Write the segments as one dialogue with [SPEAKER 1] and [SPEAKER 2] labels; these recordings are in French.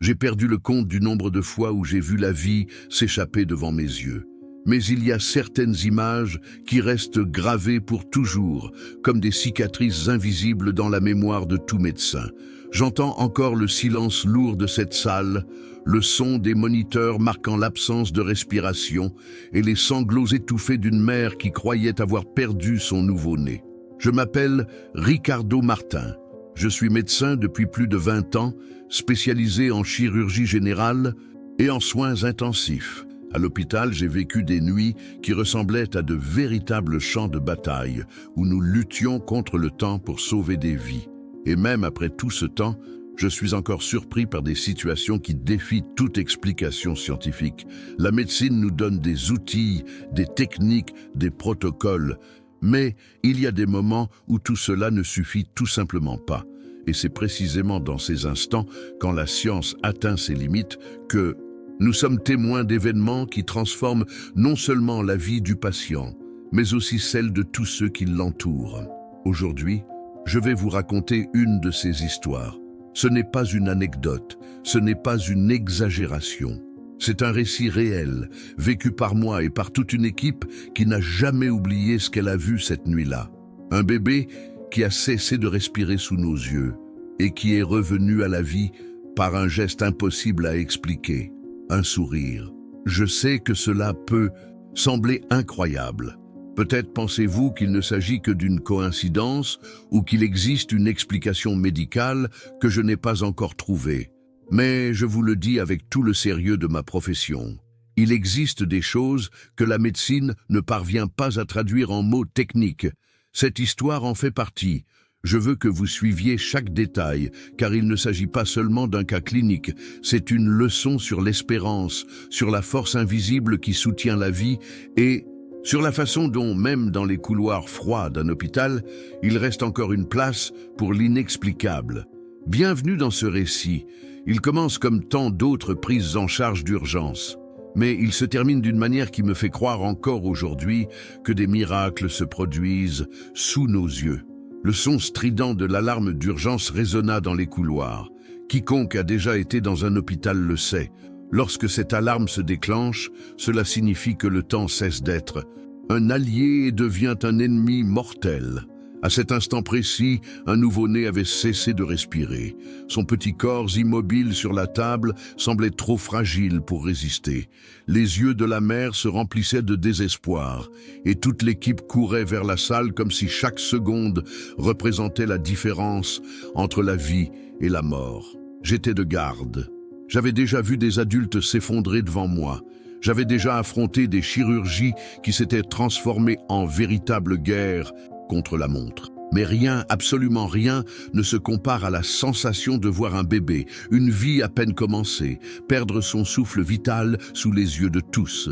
[SPEAKER 1] J'ai perdu le compte du nombre de fois où j'ai vu la vie s'échapper devant mes yeux. Mais il y a certaines images qui restent gravées pour toujours, comme des cicatrices invisibles dans la mémoire de tout médecin. J'entends encore le silence lourd de cette salle, le son des moniteurs marquant l'absence de respiration et les sanglots étouffés d'une mère qui croyait avoir perdu son nouveau-né. Je m'appelle Ricardo Martin. Je suis médecin depuis plus de 20 ans, spécialisé en chirurgie générale et en soins intensifs. À l'hôpital, j'ai vécu des nuits qui ressemblaient à de véritables champs de bataille, où nous luttions contre le temps pour sauver des vies. Et même après tout ce temps, je suis encore surpris par des situations qui défient toute explication scientifique. La médecine nous donne des outils, des techniques, des protocoles, mais il y a des moments où tout cela ne suffit tout simplement pas. Et c'est précisément dans ces instants, quand la science atteint ses limites, que nous sommes témoins d'événements qui transforment non seulement la vie du patient, mais aussi celle de tous ceux qui l'entourent. Aujourd'hui, je vais vous raconter une de ces histoires. Ce n'est pas une anecdote, ce n'est pas une exagération. C'est un récit réel, vécu par moi et par toute une équipe qui n'a jamais oublié ce qu'elle a vu cette nuit-là. Un bébé qui a cessé de respirer sous nos yeux et qui est revenu à la vie par un geste impossible à expliquer. Un sourire. Je sais que cela peut sembler incroyable. Peut-être pensez-vous qu'il ne s'agit que d'une coïncidence ou qu'il existe une explication médicale que je n'ai pas encore trouvée. Mais je vous le dis avec tout le sérieux de ma profession. Il existe des choses que la médecine ne parvient pas à traduire en mots techniques. Cette histoire en fait partie. Je veux que vous suiviez chaque détail, car il ne s'agit pas seulement d'un cas clinique, c'est une leçon sur l'espérance, sur la force invisible qui soutient la vie et sur la façon dont, même dans les couloirs froids d'un hôpital, il reste encore une place pour l'inexplicable. Bienvenue dans ce récit. Il commence comme tant d'autres prises en charge d'urgence. Mais il se termine d'une manière qui me fait croire encore aujourd'hui que des miracles se produisent sous nos yeux. Le son strident de l'alarme d'urgence résonna dans les couloirs. Quiconque a déjà été dans un hôpital le sait. Lorsque cette alarme se déclenche, cela signifie que le temps cesse d'être un allié et devient un ennemi mortel. À cet instant précis, un nouveau-né avait cessé de respirer. Son petit corps immobile sur la table semblait trop fragile pour résister. Les yeux de la mère se remplissaient de désespoir, et toute l'équipe courait vers la salle comme si chaque seconde représentait la différence entre la vie et la mort. J'étais de garde. J'avais déjà vu des adultes s'effondrer devant moi. J'avais déjà affronté des chirurgies qui s'étaient transformées en véritable guerre contre la montre. Mais rien, absolument rien, ne se compare à la sensation de voir un bébé, une vie à peine commencée, perdre son souffle vital sous les yeux de tous.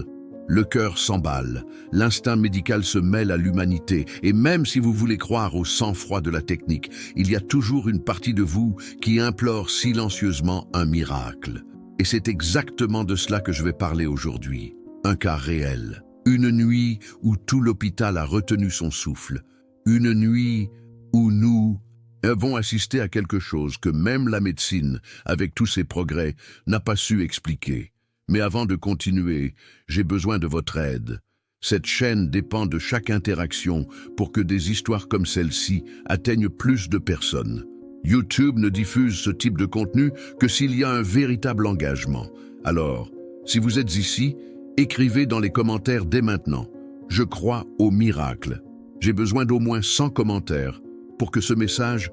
[SPEAKER 1] Le cœur s'emballe, l'instinct médical se mêle à l'humanité, et même si vous voulez croire au sang-froid de la technique, il y a toujours une partie de vous qui implore silencieusement un miracle. Et c'est exactement de cela que je vais parler aujourd'hui. Un cas réel. Une nuit où tout l'hôpital a retenu son souffle. Une nuit où nous avons assisté à quelque chose que même la médecine, avec tous ses progrès, n'a pas su expliquer. Mais avant de continuer, j'ai besoin de votre aide. Cette chaîne dépend de chaque interaction pour que des histoires comme celle-ci atteignent plus de personnes. YouTube ne diffuse ce type de contenu que s'il y a un véritable engagement. Alors, si vous êtes ici, écrivez dans les commentaires dès maintenant. Je crois au miracle. J'ai besoin d'au moins 100 commentaires pour que ce message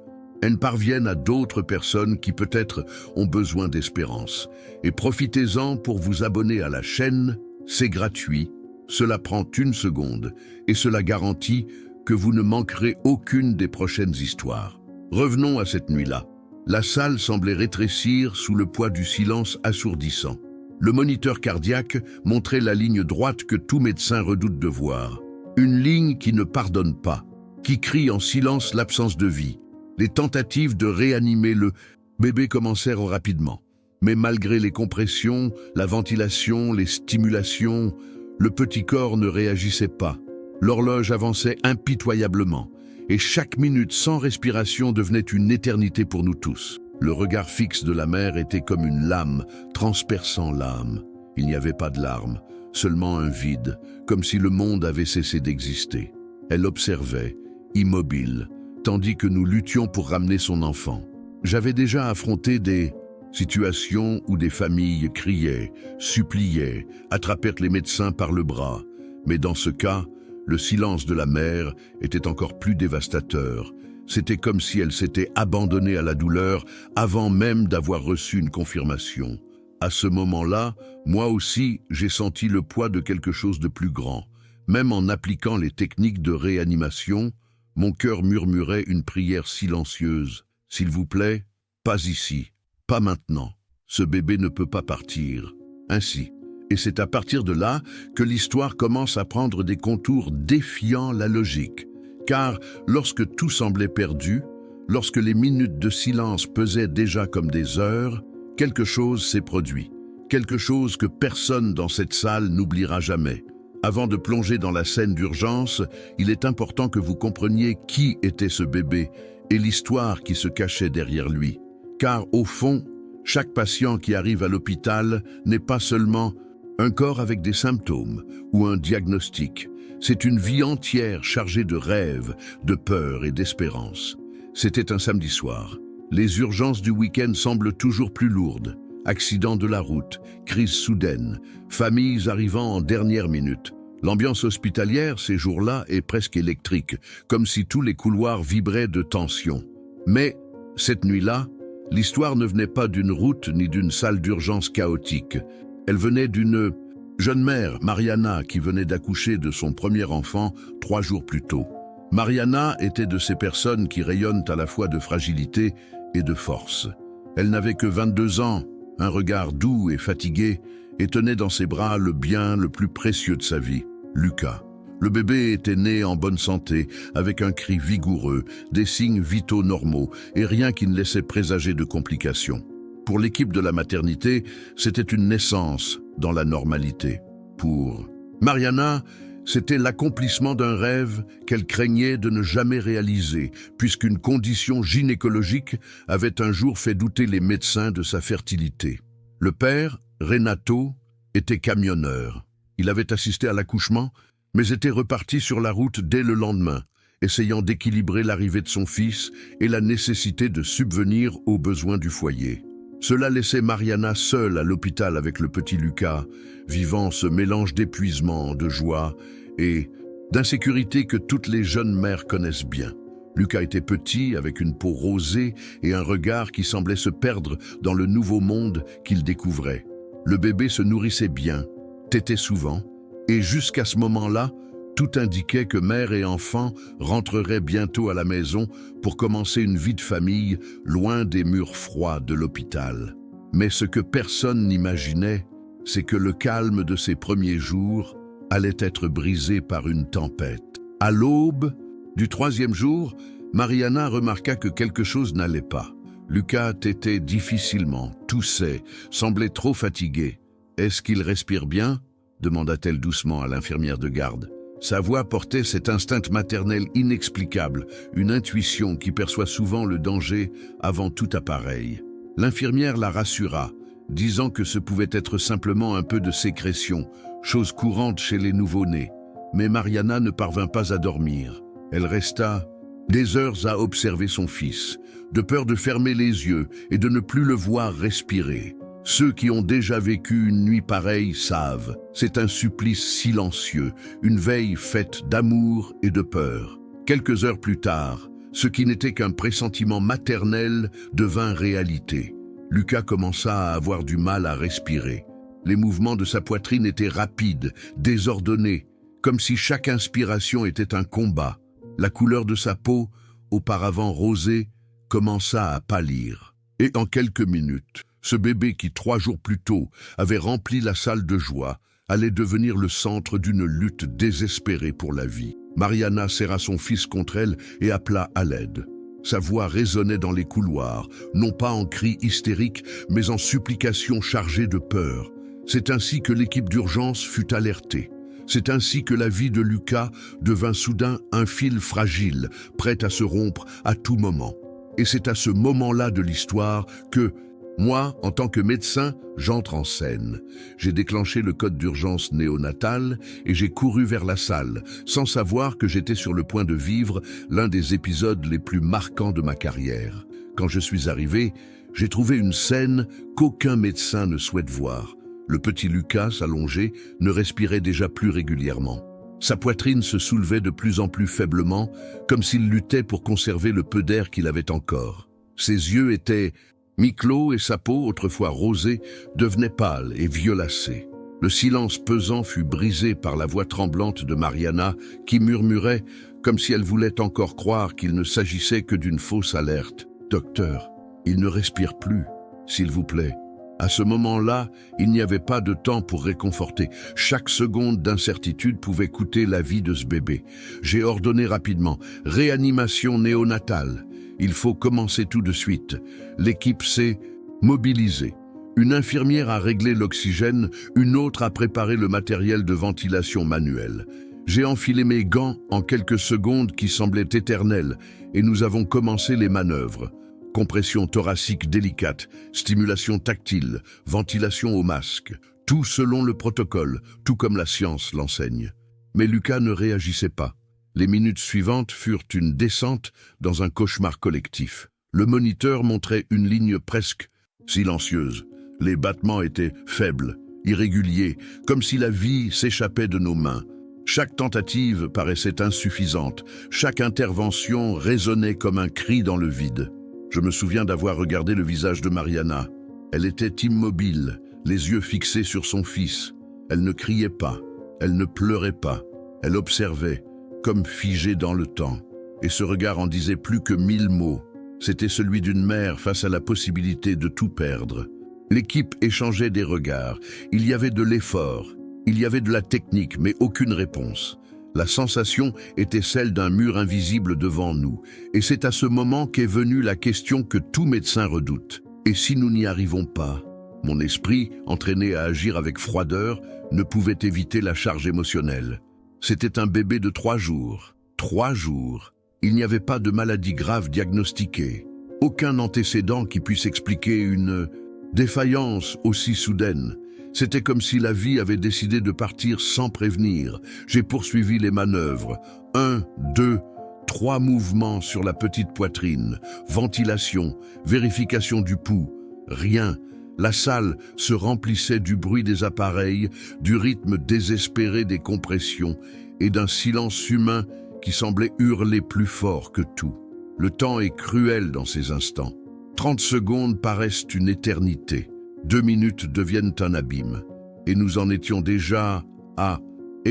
[SPEAKER 1] parvienne à d'autres personnes qui peut-être ont besoin d'espérance. Et profitez-en pour vous abonner à la chaîne, c'est gratuit, cela prend 1 seconde et cela garantit que vous ne manquerez aucune des prochaines histoires. Revenons à cette nuit-là. La salle semblait rétrécir sous le poids du silence assourdissant. Le moniteur cardiaque montrait la ligne droite que tout médecin redoute de voir. Une ligne qui ne pardonne pas, qui crie en silence l'absence de vie. Les tentatives de réanimer le bébé commencèrent rapidement. Mais malgré les compressions, la ventilation, les stimulations, le petit corps ne réagissait pas. L'horloge avançait impitoyablement, et chaque minute sans respiration devenait une éternité pour nous tous. Le regard fixe de la mère était comme une lame transperçant l'âme. Il n'y avait pas de larmes, seulement un vide, comme si le monde avait cessé d'exister. Elle observait, immobile, tandis que nous luttions pour ramener son enfant. J'avais déjà affronté des situations où des familles criaient, suppliaient, attrapèrent les médecins par le bras. Mais dans ce cas, le silence de la mère était encore plus dévastateur. C'était comme si elle s'était abandonnée à la douleur avant même d'avoir reçu une confirmation. À ce moment-là, moi aussi, j'ai senti le poids de quelque chose de plus grand. Même en appliquant les techniques de réanimation, mon cœur murmurait une prière silencieuse. « S'il vous plaît, pas ici, pas maintenant. Ce bébé ne peut pas partir. » Ainsi. Et c'est à partir de là que l'histoire commence à prendre des contours défiant la logique. Car lorsque tout semblait perdu, lorsque les minutes de silence pesaient déjà comme des heures, quelque chose s'est produit. Quelque chose que personne dans cette salle n'oubliera jamais. Avant de plonger dans la scène d'urgence, il est important que vous compreniez qui était ce bébé et l'histoire qui se cachait derrière lui. Car au fond, chaque patient qui arrive à l'hôpital n'est pas seulement un corps avec des symptômes ou un diagnostic. C'est une vie entière chargée de rêves, de peurs et d'espérance. C'était un samedi soir. Les urgences du week-end semblent toujours plus lourdes. Accidents de la route, crises soudaines, familles arrivant en dernière minute. L'ambiance hospitalière ces jours-là est presque électrique, comme si tous les couloirs vibraient de tension. Mais, cette nuit-là, l'histoire ne venait pas d'une route ni d'une salle d'urgence chaotique. Elle venait d'une jeune mère, Mariana, qui venait d'accoucher de son premier enfant 3 jours plus tôt. Mariana était de ces personnes qui rayonnent à la fois de fragilité et de force. Elle n'avait que 22 ans, un regard doux et fatigué, et tenait dans ses bras le bien le plus précieux de sa vie, Lucas. Le bébé était né en bonne santé, avec un cri vigoureux, des signes vitaux normaux et rien qui ne laissait présager de complications. Pour l'équipe de la maternité, c'était une naissance dans la normalité. Pour Mariana, c'était l'accomplissement d'un rêve qu'elle craignait de ne jamais réaliser, puisqu'une condition gynécologique avait un jour fait douter les médecins de sa fertilité. Le père, Renato, était camionneur. Il avait assisté à l'accouchement, mais était reparti sur la route dès le lendemain, essayant d'équilibrer l'arrivée de son fils et la nécessité de subvenir aux besoins du foyer. Cela laissait Mariana seule à l'hôpital avec le petit Lucas, vivant ce mélange d'épuisement, de joie et d'insécurité que toutes les jeunes mères connaissent bien. Lucas était petit, avec une peau rosée et un regard qui semblait se perdre dans le nouveau monde qu'il découvrait. Le bébé se nourrissait bien, tétait souvent, et jusqu'à ce moment-là, tout indiquait que mère et enfant rentreraient bientôt à la maison pour commencer une vie de famille loin des murs froids de l'hôpital. Mais ce que personne n'imaginait, c'est que le calme de ces premiers jours allait être brisé par une tempête. À l'aube du 3e jour, Mariana remarqua que quelque chose n'allait pas. Lucas tétait difficilement, toussait, semblait trop fatigué. « Est-ce qu'il respire bien ?» demanda-t-elle doucement à l'infirmière de garde. Sa voix portait cet instinct maternel inexplicable, une intuition qui perçoit souvent le danger avant tout appareil. L'infirmière la rassura, disant que ce pouvait être simplement un peu de sécrétion, chose courante chez les nouveau-nés. Mais Mariana ne parvint pas à dormir. Elle resta des heures à observer son fils, de peur de fermer les yeux et de ne plus le voir respirer. Ceux qui ont déjà vécu une nuit pareille savent, c'est un supplice silencieux, une veille faite d'amour et de peur. Quelques heures plus tard, ce qui n'était qu'un pressentiment maternel devint réalité. Lucas commença à avoir du mal à respirer. Les mouvements de sa poitrine étaient rapides, désordonnés, comme si chaque inspiration était un combat. La couleur de sa peau, auparavant rosée, commença à pâlir. Et en quelques minutes, ce bébé qui 3 jours plus tôt avait rempli la salle de joie allait devenir le centre d'une lutte désespérée pour la vie. Mariana serra son fils contre elle et appela à l'aide. Sa voix résonnait dans les couloirs, non pas en cris hystériques, mais en supplications chargées de peur. C'est ainsi que l'équipe d'urgence fut alertée. C'est ainsi que la vie de Lucas devint soudain un fil fragile, prêt à se rompre à tout moment. Et c'est à ce moment-là de l'histoire que, moi, en tant que médecin, j'entre en scène. J'ai déclenché le code d'urgence néonatal et j'ai couru vers la salle, sans savoir que j'étais sur le point de vivre l'un des épisodes les plus marquants de ma carrière. Quand je suis arrivé, j'ai trouvé une scène qu'aucun médecin ne souhaite voir. Le petit Lucas, allongé, ne respirait déjà plus régulièrement. Sa poitrine se soulevait de plus en plus faiblement, comme s'il luttait pour conserver le peu d'air qu'il avait encore. Ses yeux étaient mi-clos et sa peau, autrefois rosée, devenait pâle et violacée. Le silence pesant fut brisé par la voix tremblante de Mariana qui murmurait, comme si elle voulait encore croire qu'il ne s'agissait que d'une fausse alerte. « Docteur, il ne respire plus, s'il vous plaît. » À ce moment-là, il n'y avait pas de temps pour réconforter. Chaque seconde d'incertitude pouvait coûter la vie de ce bébé. J'ai ordonné rapidement « Réanimation néonatale ». Il faut commencer tout de suite. L'équipe s'est mobilisée. Une infirmière a réglé l'oxygène, une autre a préparé le matériel de ventilation manuelle. J'ai enfilé mes gants en quelques secondes qui semblaient éternelles et nous avons commencé les manœuvres. Compression thoracique délicate, stimulation tactile, ventilation au masque. Tout selon le protocole, tout comme la science l'enseigne. Mais Lucas ne réagissait pas. Les minutes suivantes furent une descente dans un cauchemar collectif. Le moniteur montrait une ligne presque silencieuse. Les battements étaient faibles, irréguliers, comme si la vie s'échappait de nos mains. Chaque tentative paraissait insuffisante. Chaque intervention résonnait comme un cri dans le vide. Je me souviens d'avoir regardé le visage de Mariana. Elle était immobile, les yeux fixés sur son fils. Elle ne criait pas, elle ne pleurait pas. Elle observait, comme figée dans le temps. Et ce regard en disait plus que 1000 mots. C'était celui d'une mère face à la possibilité de tout perdre. L'équipe échangeait des regards. Il y avait de l'effort, il y avait de la technique, mais aucune réponse. La sensation était celle d'un mur invisible devant nous. Et c'est à ce moment qu'est venue la question que tout médecin redoute. Et si nous n'y arrivons pas? Mon esprit, entraîné à agir avec froideur, ne pouvait éviter la charge émotionnelle. C'était un bébé de 3 jours. 3 jours. Il n'y avait pas de maladie grave diagnostiquée. Aucun antécédent qui puisse expliquer une défaillance aussi soudaine. C'était comme si la vie avait décidé de partir sans prévenir. J'ai poursuivi les manœuvres. 1, 2, 3 mouvements sur la petite poitrine. Ventilation, vérification du pouls. Rien. La salle se remplissait du bruit des appareils, du rythme désespéré des compressions et d'un silence humain qui semblait hurler plus fort que tout. Le temps est cruel dans ces instants. 30 secondes paraissent une éternité. 2 minutes deviennent un abîme. Et nous en étions déjà à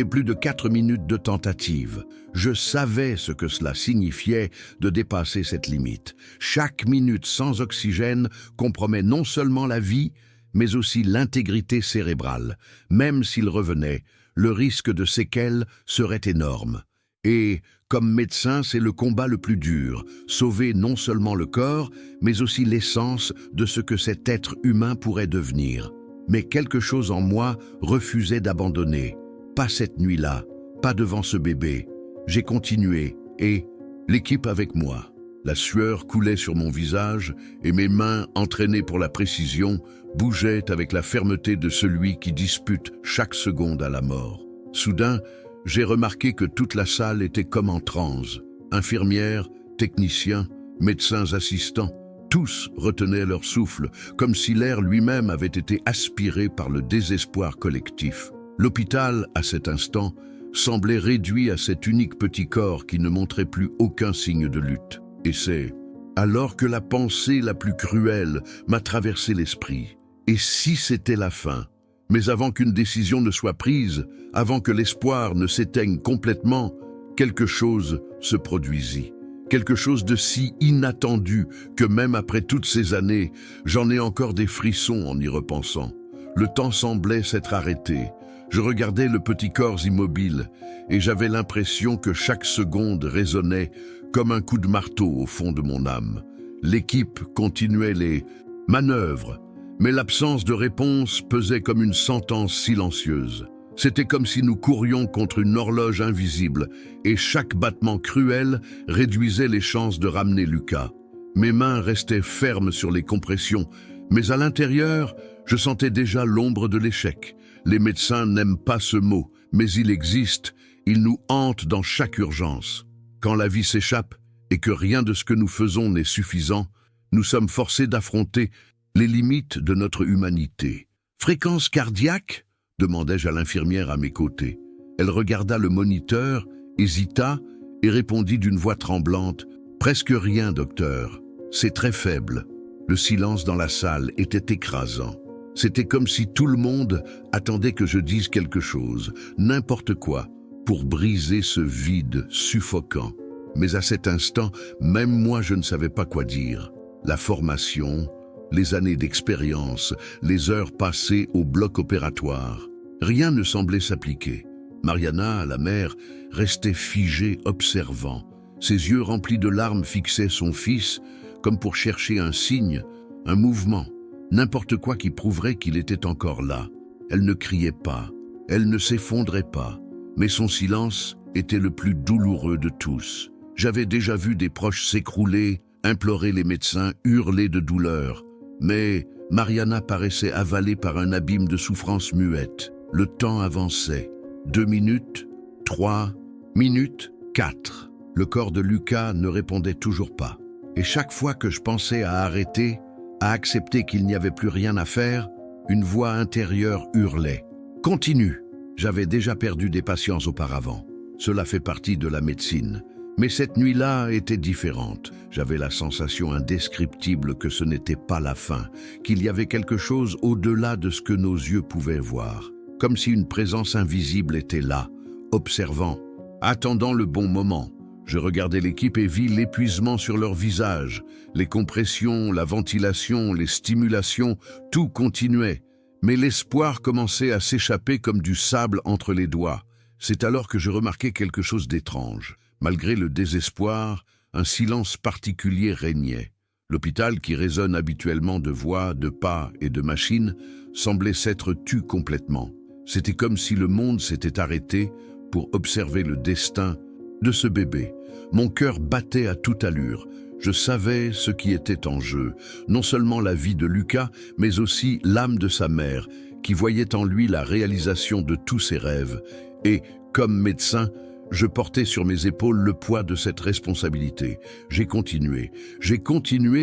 [SPEAKER 1] plus de 4 minutes de tentative. Je savais ce que cela signifiait de dépasser cette limite. Chaque minute sans oxygène compromet non seulement la vie, mais aussi l'intégrité cérébrale. Même s'il revenait, le risque de séquelles serait énorme. Et, comme médecin, c'est le combat le plus dur, sauver non seulement le corps, mais aussi l'essence de ce que cet être humain pourrait devenir. Mais quelque chose en moi refusait d'abandonner. Pas cette nuit-là, pas devant ce bébé. J'ai continué, et l'équipe avec moi. La sueur coulait sur mon visage, et mes mains, entraînées pour la précision, bougeaient avec la fermeté de celui qui dispute chaque seconde à la mort. Soudain, j'ai remarqué que toute la salle était comme en transe. Infirmières, techniciens, médecins assistants, tous retenaient leur souffle, comme si l'air lui-même avait été aspiré par le désespoir collectif. L'hôpital, à cet instant, semblait réduit à cet unique petit corps qui ne montrait plus aucun signe de lutte. Et c'est alors que la pensée la plus cruelle m'a traversé l'esprit. Et si c'était la fin? Mais avant qu'une décision ne soit prise, avant que l'espoir ne s'éteigne complètement, quelque chose se produisit. Quelque chose de si inattendu que même après toutes ces années, j'en ai encore des frissons en y repensant. Le temps semblait s'être arrêté. Je regardais le petit corps immobile et j'avais l'impression que chaque seconde résonnait comme un coup de marteau au fond de mon âme. L'équipe continuait les manœuvres, mais l'absence de réponse pesait comme une sentence silencieuse. C'était comme si nous courions contre une horloge invisible et chaque battement cruel réduisait les chances de ramener Lucas. Mes mains restaient fermes sur les compressions, mais à l'intérieur, je sentais déjà l'ombre de l'échec. Les médecins n'aiment pas ce mot, mais il existe, il nous hante dans chaque urgence. Quand la vie s'échappe et que rien de ce que nous faisons n'est suffisant, nous sommes forcés d'affronter les limites de notre humanité. « Fréquence cardiaque ?» demandai-je à l'infirmière à mes côtés. Elle regarda le moniteur, hésita et répondit d'une voix tremblante « Presque rien, docteur. C'est très faible. » Le silence dans la salle était écrasant. C'était comme si tout le monde attendait que je dise quelque chose, n'importe quoi, pour briser ce vide suffocant. Mais à cet instant, même moi je ne savais pas quoi dire. La formation, les années d'expérience, les heures passées au bloc opératoire, rien ne semblait s'appliquer. Mariana, la mère, restait figée, observant. Ses yeux remplis de larmes fixaient son fils, comme pour chercher un signe, un mouvement, n'importe quoi qui prouverait qu'il était encore là. Elle ne criait pas, elle ne s'effondrait pas, mais son silence était le plus douloureux de tous. J'avais déjà vu des proches s'écrouler, implorer les médecins, hurler de douleur. Mais Mariana paraissait avalée par un abîme de souffrance muette. Le temps avançait. 2 minutes, 3 minutes, 4. Le corps de Lucas ne répondait toujours pas. Et chaque fois que je pensais à arrêter, à accepter qu'il n'y avait plus rien à faire, une voix intérieure hurlait. « Continue !» J'avais déjà perdu des patients auparavant. Cela fait partie de la médecine. Mais cette nuit-là était différente. J'avais la sensation indescriptible que ce n'était pas la fin, qu'il y avait quelque chose au-delà de ce que nos yeux pouvaient voir. Comme si une présence invisible était là, observant, attendant le bon moment. Je regardais l'équipe et vis l'épuisement sur leurs visages. Les compressions, la ventilation, les stimulations, tout continuait. Mais l'espoir commençait à s'échapper comme du sable entre les doigts. C'est alors que je remarquai quelque chose d'étrange. Malgré le désespoir, un silence particulier régnait. L'hôpital, qui résonne habituellement de voix, de pas et de machines, semblait s'être tu complètement. C'était comme si le monde s'était arrêté pour observer le destin de ce bébé. Mon cœur battait à toute allure. Je savais ce qui était en jeu, non seulement la vie de Lucas, mais aussi l'âme de sa mère, qui voyait en lui la réalisation de tous ses rêves. Et, comme médecin, je portais sur mes épaules le poids de cette responsabilité. J'ai continué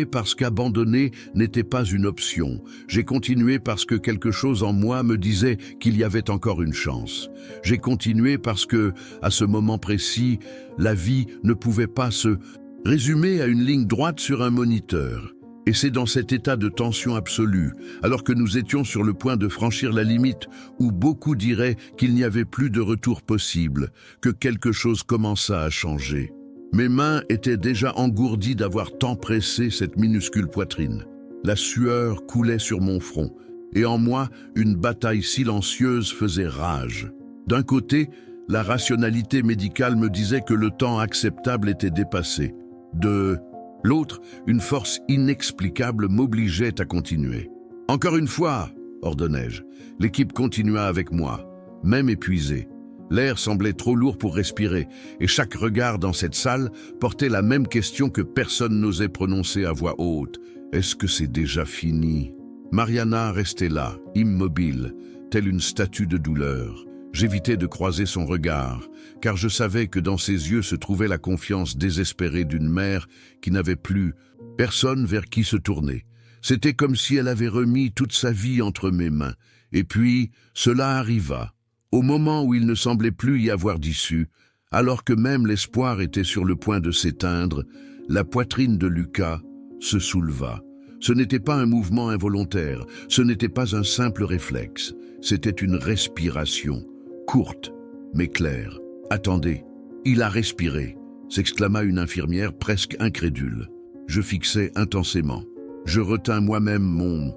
[SPEAKER 1] parce qu'abandonner n'était pas une option. J'ai continué parce que quelque chose en moi me disait qu'il y avait encore une chance. J'ai continué parce que, à ce moment précis, la vie ne pouvait pas se résumer à une ligne droite sur un moniteur. Et c'est dans cet état de tension absolue, alors que nous étions sur le point de franchir la limite, où beaucoup diraient qu'il n'y avait plus de retour possible, que quelque chose commença à changer. Mes mains étaient déjà engourdies d'avoir tant pressé cette minuscule poitrine. La sueur coulait sur mon front, et en moi, une bataille silencieuse faisait rage. D'un côté, la rationalité médicale me disait que le temps acceptable était dépassé. De l'autre, une force inexplicable m'obligeait à continuer. « Encore une fois !» ordonnai-je. L'équipe continua avec moi, même épuisée. L'air semblait trop lourd pour respirer, et chaque regard dans cette salle portait la même question que personne n'osait prononcer à voix haute. « Est-ce que c'est déjà fini ?» Mariana restait là, immobile, telle une statue de douleur. J'évitais de croiser son regard, car je savais que dans ses yeux se trouvait la confiance désespérée d'une mère qui n'avait plus personne vers qui se tourner. C'était comme si elle avait remis toute sa vie entre mes mains. Et puis, cela arriva, au moment où il ne semblait plus y avoir d'issue, alors que même l'espoir était sur le point de s'éteindre, la poitrine de Lucas se souleva. Ce n'était pas un mouvement involontaire, ce n'était pas un simple réflexe, c'était une respiration. Courte, mais claire. « Attendez, il a respiré !» s'exclama une infirmière presque incrédule. Je fixais intensément. Je retins moi-même mon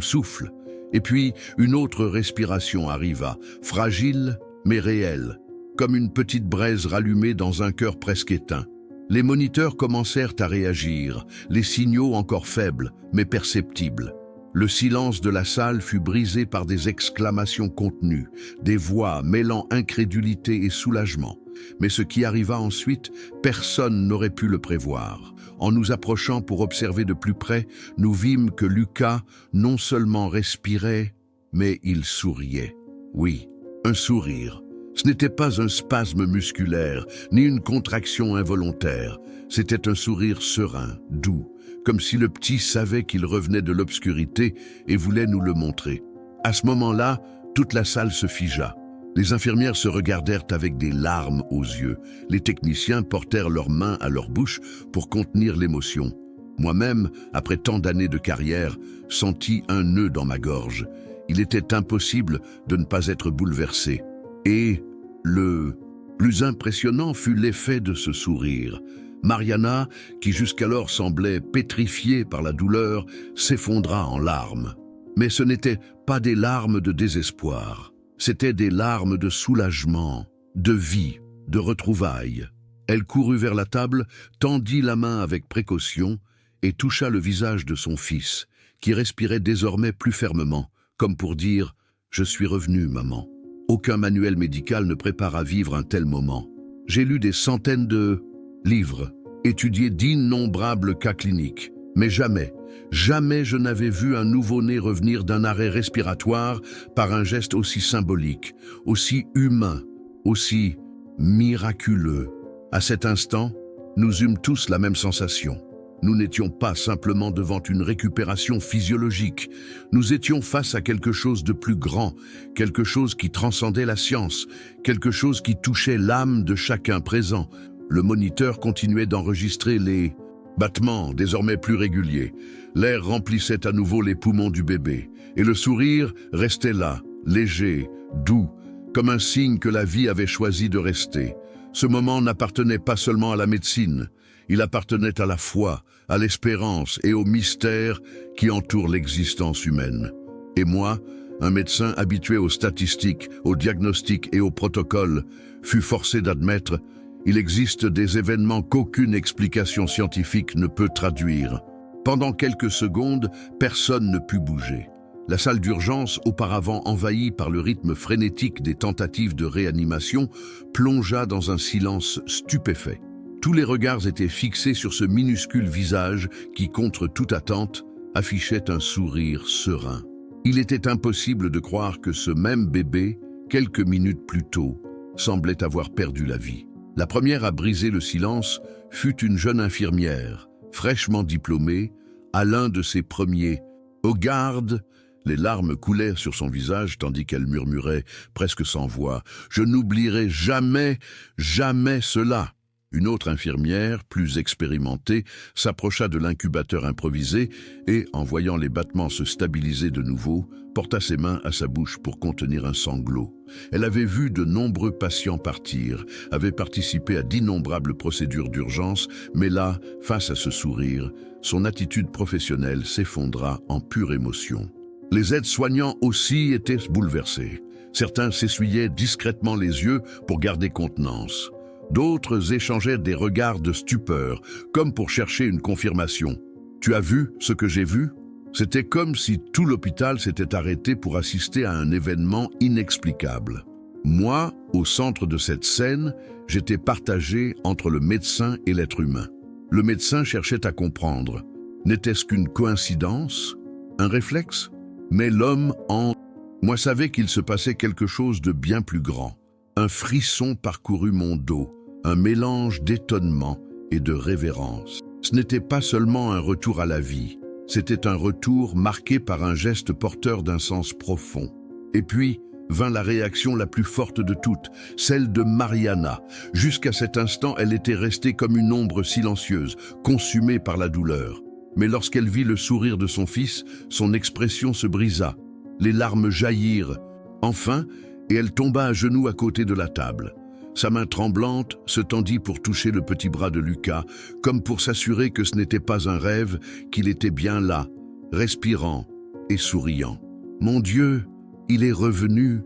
[SPEAKER 1] souffle. Et puis, une autre respiration arriva, fragile mais réelle, comme une petite braise rallumée dans un cœur presque éteint. Les moniteurs commencèrent à réagir, les signaux encore faibles, mais perceptibles. Le silence de la salle fut brisé par des exclamations contenues, des voix mêlant incrédulité et soulagement. Mais ce qui arriva ensuite, personne n'aurait pu le prévoir. En nous approchant pour observer de plus près, nous vîmes que Lucas non seulement respirait, mais il souriait. Oui, un sourire. Ce n'était pas un spasme musculaire, ni une contraction involontaire. C'était un sourire serein, doux, comme si le petit savait qu'il revenait de l'obscurité et voulait nous le montrer. À ce moment-là, toute la salle se figea. Les infirmières se regardèrent avec des larmes aux yeux. Les techniciens portèrent leurs mains à leur bouche pour contenir l'émotion. Moi-même, après tant d'années de carrière, sentis un nœud dans ma gorge. Il était impossible de ne pas être bouleversé. Et le plus impressionnant fut l'effet de ce sourire. Mariana, qui jusqu'alors semblait pétrifiée par la douleur, s'effondra en larmes. Mais ce n'étaient pas des larmes de désespoir. C'étaient des larmes de soulagement, de vie, de retrouvailles. Elle courut vers la table, tendit la main avec précaution et toucha le visage de son fils, qui respirait désormais plus fermement, comme pour dire « Je suis revenu, maman ». Aucun manuel médical ne prépare à vivre un tel moment. J'ai lu des centaines de livres, étudié d'innombrables cas cliniques, mais jamais je n'avais vu un nouveau-né revenir d'un arrêt respiratoire par un geste aussi symbolique, aussi humain, aussi miraculeux. À cet instant, nous eûmes tous la même sensation. Nous n'étions pas simplement devant une récupération physiologique. Nous étions face à quelque chose de plus grand, quelque chose qui transcendait la science, quelque chose qui touchait l'âme de chacun présent. Le moniteur continuait d'enregistrer les battements, désormais plus réguliers. L'air remplissait à nouveau les poumons du bébé, et le sourire restait là, léger, doux, comme un signe que la vie avait choisi de rester. Ce moment n'appartenait pas seulement à la médecine, il appartenait à la foi, à l'espérance et au mystère qui entoure l'existence humaine. Et moi, un médecin habitué aux statistiques, aux diagnostics et aux protocoles, fut forcé d'admettre: il existe des événements qu'aucune explication scientifique ne peut traduire. Pendant quelques secondes, personne ne put bouger. La salle d'urgence, auparavant envahie par le rythme frénétique des tentatives de réanimation, plongea dans un silence stupéfait. Tous les regards étaient fixés sur ce minuscule visage qui, contre toute attente, affichait un sourire serein. Il était impossible de croire que ce même bébé, quelques minutes plus tôt, semblait avoir perdu la vie. La première à briser le silence fut une jeune infirmière, fraîchement diplômée, à l'un de ses premiers « Au garde !» Les larmes coulèrent sur son visage tandis qu'elle murmurait, presque sans voix, « Je n'oublierai jamais, jamais cela !» Une autre infirmière, plus expérimentée, s'approcha de l'incubateur improvisé et, en voyant les battements se stabiliser de nouveau, porta ses mains à sa bouche pour contenir un sanglot. Elle avait vu de nombreux patients partir, avait participé à d'innombrables procédures d'urgence, mais là, face à ce sourire, son attitude professionnelle s'effondra en pure émotion. Les aides-soignants aussi étaient bouleversés. Certains s'essuyaient discrètement les yeux pour garder contenance. D'autres échangeaient des regards de stupeur, comme pour chercher une confirmation. « Tu as vu ce que j'ai vu ?» C'était comme si tout l'hôpital s'était arrêté pour assister à un événement inexplicable. Moi, au centre de cette scène, j'étais partagé entre le médecin et l'être humain. Le médecin cherchait à comprendre. N'était-ce qu'une coïncidence? Un réflexe? Mais l'homme en moi savait qu'il se passait quelque chose de bien plus grand. Un frisson parcourut mon dos, un mélange d'étonnement et de révérence. Ce n'était pas seulement un retour à la vie, c'était un retour marqué par un geste porteur d'un sens profond. Et puis vint la réaction la plus forte de toutes, celle de Mariana. Jusqu'à cet instant, elle était restée comme une ombre silencieuse, consumée par la douleur. Mais lorsqu'elle vit le sourire de son fils, son expression se brisa. Les larmes jaillirent. Enfin, et elle tomba à genoux à côté de la table. Sa main tremblante se tendit pour toucher le petit bras de Lucas, comme pour s'assurer que ce n'était pas un rêve, qu'il était bien là, respirant et souriant. « Mon Dieu, il est revenu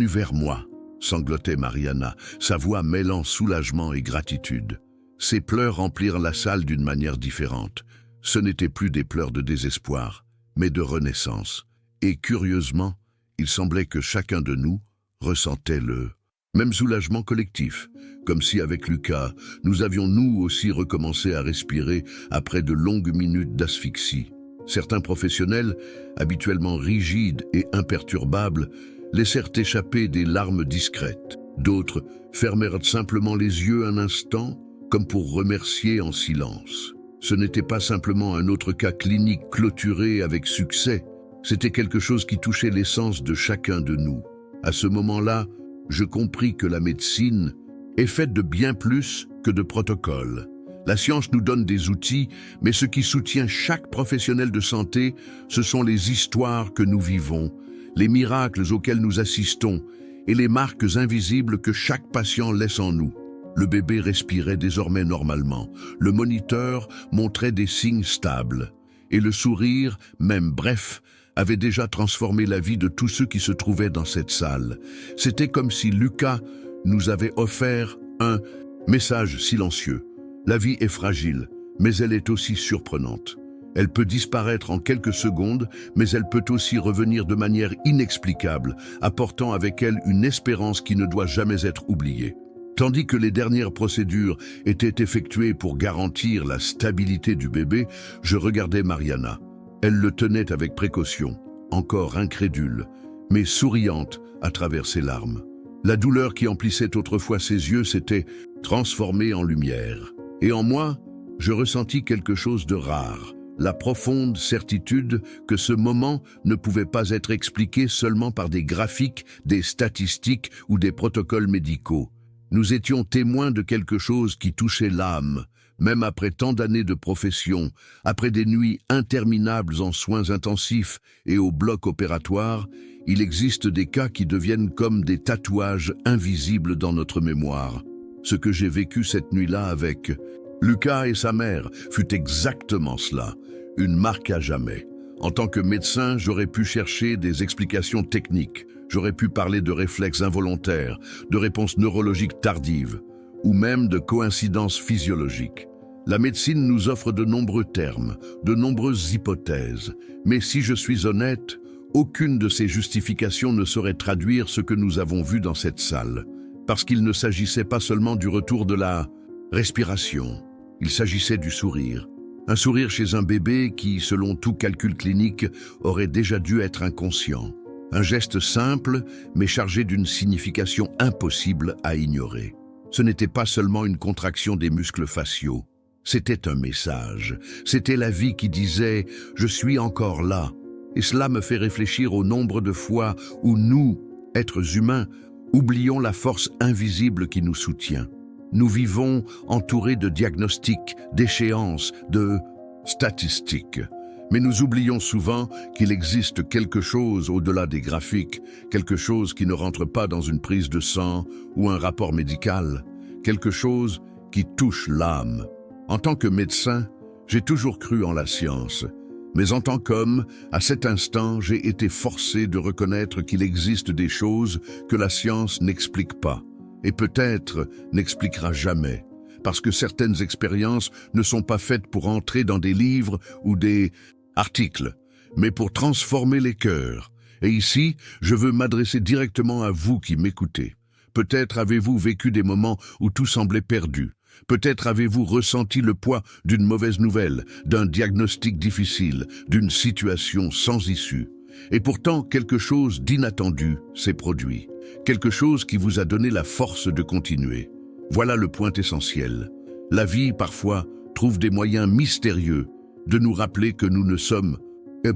[SPEAKER 1] vers moi !» sanglotait Mariana, sa voix mêlant soulagement et gratitude. Ses pleurs remplirent la salle d'une manière différente. Ce n'étaient plus des pleurs de désespoir, mais de renaissance. Et curieusement, il semblait que chacun de nous ressentait le Même soulagement collectif, comme si avec Lucas, nous avions nous aussi recommencé à respirer après de longues minutes d'asphyxie. Certains professionnels, habituellement rigides et imperturbables, laissèrent échapper des larmes discrètes. D'autres fermèrent simplement les yeux un instant, comme pour remercier en silence. Ce n'était pas simplement un autre cas clinique clôturé avec succès, c'était quelque chose qui touchait l'essence de chacun de nous. À ce moment-là, je compris que la médecine est faite de bien plus que de protocoles. La science nous donne des outils, mais ce qui soutient chaque professionnel de santé, ce sont les histoires que nous vivons, les miracles auxquels nous assistons et les marques invisibles que chaque patient laisse en nous. Le bébé respirait désormais normalement, le moniteur montrait des signes stables, et le sourire, même bref, avait déjà transformé la vie de tous ceux qui se trouvaient dans cette salle. C'était comme si Lucas nous avait offert un message silencieux. La vie est fragile, mais elle est aussi surprenante. Elle peut disparaître en quelques secondes, mais elle peut aussi revenir de manière inexplicable, apportant avec elle une espérance qui ne doit jamais être oubliée. Tandis que les dernières procédures étaient effectuées pour garantir la stabilité du bébé, je regardais Mariana. Elle le tenait avec précaution, encore incrédule, mais souriante à travers ses larmes. La douleur qui emplissait autrefois ses yeux s'était transformée en lumière. Et en moi, je ressentis quelque chose de rare, la profonde certitude que ce moment ne pouvait pas être expliqué seulement par des graphiques, des statistiques ou des protocoles médicaux. Nous étions témoins de quelque chose qui touchait l'âme, même après tant d'années de profession, après des nuits interminables en soins intensifs et au bloc opératoire, il existe des cas qui deviennent comme des tatouages invisibles dans notre mémoire. Ce que j'ai vécu cette nuit-là avec Lucas et sa mère fut exactement cela, une marque à jamais. En tant que médecin, j'aurais pu chercher des explications techniques, j'aurais pu parler de réflexes involontaires, de réponses neurologiques tardives, ou même de coïncidences physiologiques. La médecine nous offre de nombreux termes, de nombreuses hypothèses, mais si je suis honnête, aucune de ces justifications ne saurait traduire ce que nous avons vu dans cette salle, parce qu'il ne s'agissait pas seulement du retour de la respiration, il s'agissait du sourire. Un sourire chez un bébé qui, selon tout calcul clinique, aurait déjà dû être inconscient. Un geste simple, mais chargé d'une signification impossible à ignorer. Ce n'était pas seulement une contraction des muscles faciaux, c'était un message. C'était la vie qui disait « Je suis encore là ». Et cela me fait réfléchir au nombre de fois où nous, êtres humains, oublions la force invisible qui nous soutient. Nous vivons entourés de diagnostics, d'échéances, de statistiques. Mais nous oublions souvent qu'il existe quelque chose au-delà des graphiques, quelque chose qui ne rentre pas dans une prise de sang ou un rapport médical, quelque chose qui touche l'âme. En tant que médecin, j'ai toujours cru en la science. Mais en tant qu'homme, à cet instant, j'ai été forcé de reconnaître qu'il existe des choses que la science n'explique pas, et peut-être n'expliquera jamais, parce que certaines expériences ne sont pas faites pour entrer dans des livres ou des articles, mais pour transformer les cœurs. Et ici, je veux m'adresser directement à vous qui m'écoutez. Peut-être avez-vous vécu des moments où tout semblait perdu. Peut-être avez-vous ressenti le poids d'une mauvaise nouvelle, d'un diagnostic difficile, d'une situation sans issue. Et pourtant, quelque chose d'inattendu s'est produit. Quelque chose qui vous a donné la force de continuer. Voilà le point essentiel. La vie, parfois, trouve des moyens mystérieux de nous rappeler que nous ne sommes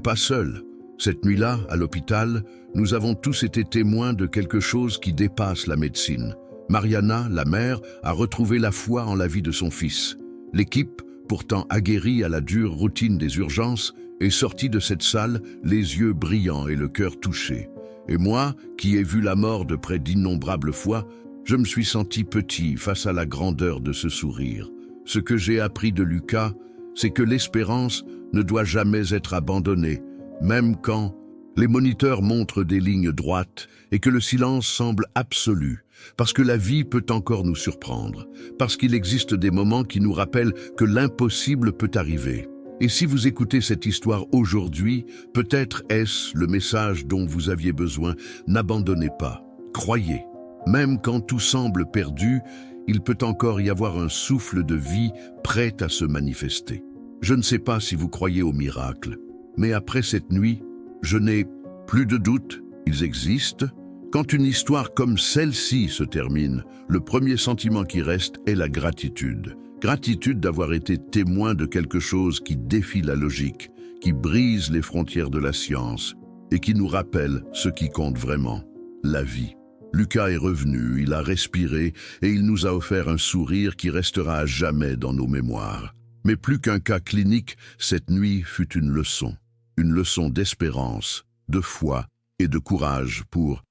[SPEAKER 1] pas seuls. Cette nuit-là, à l'hôpital, nous avons tous été témoins de quelque chose qui dépasse la médecine. Mariana, la mère, a retrouvé la foi en la vie de son fils. L'équipe, pourtant aguerrie à la dure routine des urgences, est sortie de cette salle, les yeux brillants et le cœur touché. Et moi, qui ai vu la mort de près d'innombrables fois, je me suis senti petit face à la grandeur de ce sourire. Ce que j'ai appris de Lucas, c'est que l'espérance ne doit jamais être abandonnée, même quand les moniteurs montrent des lignes droites et que le silence semble absolu, parce que la vie peut encore nous surprendre, parce qu'il existe des moments qui nous rappellent que l'impossible peut arriver. Et si vous écoutez cette histoire aujourd'hui, peut-être est-ce le message dont vous aviez besoin. N'abandonnez pas, croyez. Même quand tout semble perdu, il peut encore y avoir un souffle de vie prêt à se manifester. Je ne sais pas si vous croyez aux miracles, mais après cette nuit, je n'ai plus de doute, ils existent. Quand une histoire comme celle-ci se termine, le premier sentiment qui reste est la gratitude. Gratitude d'avoir été témoin de quelque chose qui défie la logique, qui brise les frontières de la science et qui nous rappelle ce qui compte vraiment, la vie. Lucas est revenu, il a respiré et il nous a offert un sourire qui restera à jamais dans nos mémoires. Mais plus qu'un cas clinique, cette nuit fut une leçon d'espérance, de foi et de courage pour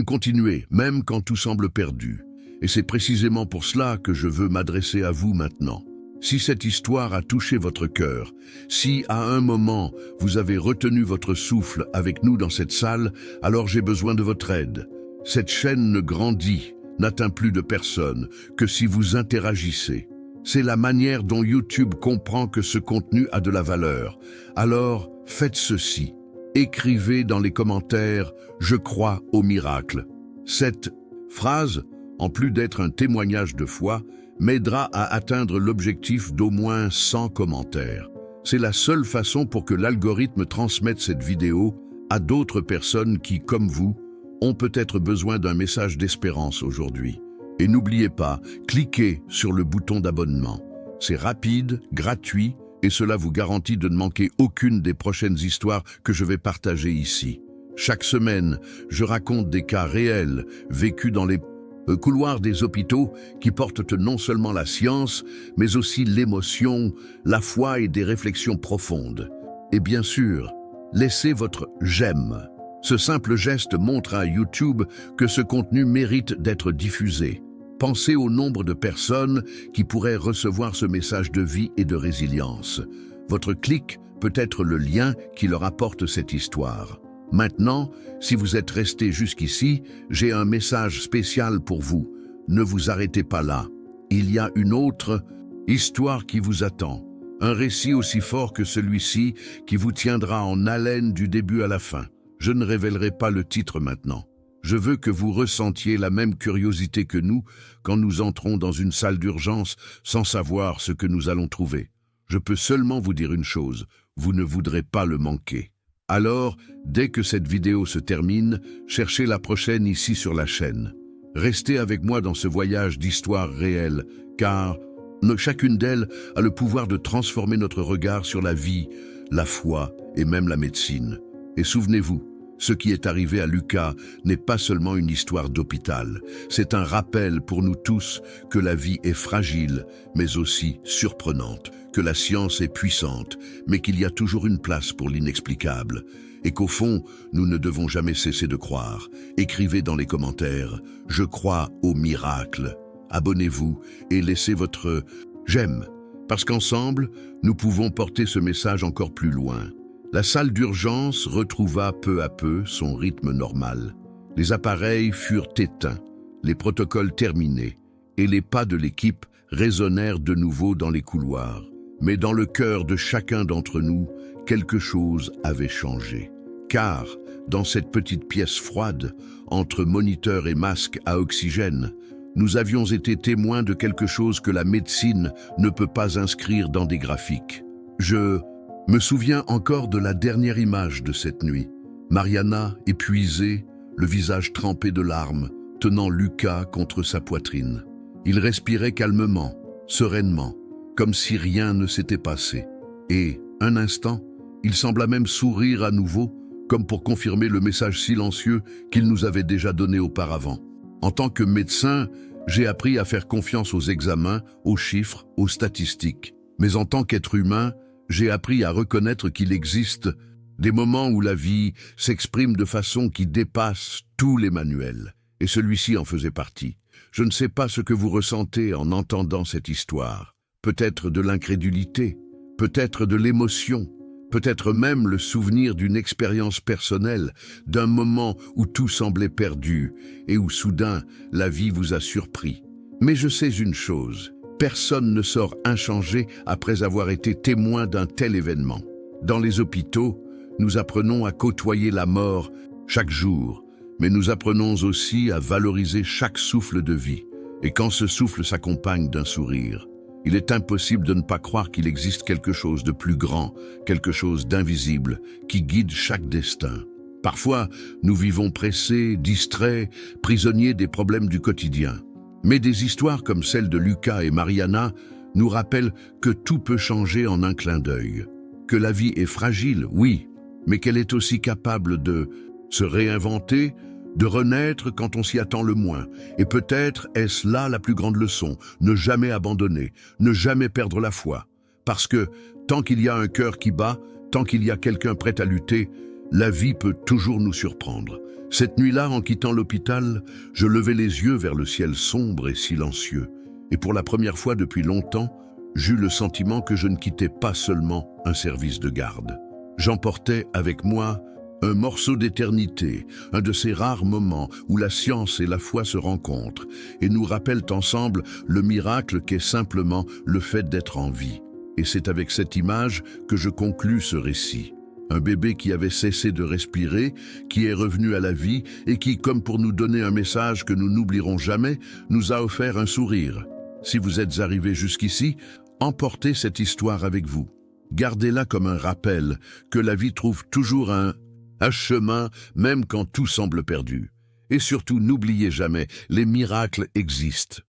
[SPEAKER 1] continuer, même quand tout semble perdu. Et c'est précisément pour cela que je veux m'adresser à vous maintenant. Si cette histoire a touché votre cœur, si à un moment vous avez retenu votre souffle avec nous dans cette salle, alors j'ai besoin de votre aide. Cette chaîne ne grandit, n'atteint plus de personnes que si vous interagissez. C'est la manière dont YouTube comprend que ce contenu a de la valeur. Alors, faites ceci. Écrivez dans les commentaires « Je crois au miracle ». Cette phrase, en plus d'être un témoignage de foi, m'aidera à atteindre l'objectif d'au moins 100 commentaires. C'est la seule façon pour que l'algorithme transmette cette vidéo à d'autres personnes qui, comme vous, ont peut-être besoin d'un message d'espérance aujourd'hui. Et n'oubliez pas, cliquez sur le bouton d'abonnement. C'est rapide, gratuit, et cela vous garantit de ne manquer aucune des prochaines histoires que je vais partager ici. Chaque semaine, je raconte des cas réels, vécus dans les couloirs des hôpitaux, qui portent non seulement la science, mais aussi l'émotion, la foi et des réflexions profondes. Et bien sûr, laissez votre « j'aime ». Ce simple geste montre à YouTube que ce contenu mérite d'être diffusé. Pensez au nombre de personnes qui pourraient recevoir ce message de vie et de résilience. Votre clic peut être le lien qui leur apporte cette histoire. Maintenant, si vous êtes resté jusqu'ici, j'ai un message spécial pour vous. Ne vous arrêtez pas là. Il y a une autre histoire qui vous attend. Un récit aussi fort que celui-ci qui vous tiendra en haleine du début à la fin. Je ne révélerai pas le titre maintenant. Je veux que vous ressentiez la même curiosité que nous quand nous entrons dans une salle d'urgence sans savoir ce que nous allons trouver. Je peux seulement vous dire une chose, vous ne voudrez pas le manquer. Alors, dès que cette vidéo se termine, cherchez la prochaine ici sur la chaîne. Restez avec moi dans ce voyage d'histoires réelles, car chacune d'elles a le pouvoir de transformer notre regard sur la vie, la foi et même la médecine. Et souvenez-vous, ce qui est arrivé à Lucas n'est pas seulement une histoire d'hôpital. C'est un rappel pour nous tous que la vie est fragile, mais aussi surprenante, que la science est puissante, mais qu'il y a toujours une place pour l'inexplicable. Et qu'au fond, nous ne devons jamais cesser de croire. Écrivez dans les commentaires « Je crois au miracle ». Abonnez-vous et laissez votre « j'aime », parce qu'ensemble, nous pouvons porter ce message encore plus loin. La salle d'urgence retrouva peu à peu son rythme normal. Les appareils furent éteints, les protocoles terminés, et les pas de l'équipe résonnèrent de nouveau dans les couloirs. Mais dans le cœur de chacun d'entre nous, quelque chose avait changé. Car, dans cette petite pièce froide, entre moniteur et masque à oxygène, nous avions été témoins de quelque chose que la médecine ne peut pas inscrire dans des graphiques. Je me souviens encore de la dernière image de cette nuit. Mariana, épuisée, le visage trempé de larmes, tenant Lucas contre sa poitrine. Il respirait calmement, sereinement, comme si rien ne s'était passé. Et, un instant, il sembla même sourire à nouveau, comme pour confirmer le message silencieux qu'il nous avait déjà donné auparavant. En tant que médecin, j'ai appris à faire confiance aux examens, aux chiffres, aux statistiques. Mais en tant qu'être humain, j'ai appris à reconnaître qu'il existe des moments où la vie s'exprime de façon qui dépasse tous les manuels. Et celui-ci en faisait partie. Je ne sais pas ce que vous ressentez en entendant cette histoire. Peut-être de l'incrédulité, peut-être de l'émotion, peut-être même le souvenir d'une expérience personnelle, d'un moment où tout semblait perdu et où soudain la vie vous a surpris. Mais je sais une chose. Personne ne sort inchangé après avoir été témoin d'un tel événement. Dans les hôpitaux, nous apprenons à côtoyer la mort chaque jour, Mais nous apprenons aussi à valoriser chaque souffle de vie. Et quand ce souffle s'accompagne d'un sourire, il est impossible de ne pas croire qu'il existe quelque chose de plus grand, quelque chose d'invisible, qui guide chaque destin. Parfois, nous vivons pressés, distraits, prisonniers des problèmes du quotidien. Mais des histoires comme celle de Lucas et Mariana nous rappellent que tout peut changer en un clin d'œil. Que la vie est fragile, oui, mais qu'elle est aussi capable de se réinventer, de renaître quand on s'y attend le moins. Et peut-être est-ce là la plus grande leçon, ne jamais abandonner, ne jamais perdre la foi. Parce que tant qu'il y a un cœur qui bat, tant qu'il y a quelqu'un prêt à lutter, la vie peut toujours nous surprendre. Cette nuit-là, en quittant l'hôpital, je levai les yeux vers le ciel sombre et silencieux. Et pour la première fois depuis longtemps, j'eus le sentiment que je ne quittais pas seulement un service de garde. J'emportais avec moi un morceau d'éternité, un de ces rares moments où la science et la foi se rencontrent et nous rappellent ensemble le miracle qu'est simplement le fait d'être en vie. Et c'est avec cette image que je conclus ce récit. Un bébé qui avait cessé de respirer, qui est revenu à la vie et qui, comme pour nous donner un message que nous n'oublierons jamais, nous a offert un sourire. Si vous êtes arrivé jusqu'ici, emportez cette histoire avec vous. Gardez-la comme un rappel que la vie trouve toujours un chemin, même quand tout semble perdu. Et surtout, n'oubliez jamais, les miracles existent.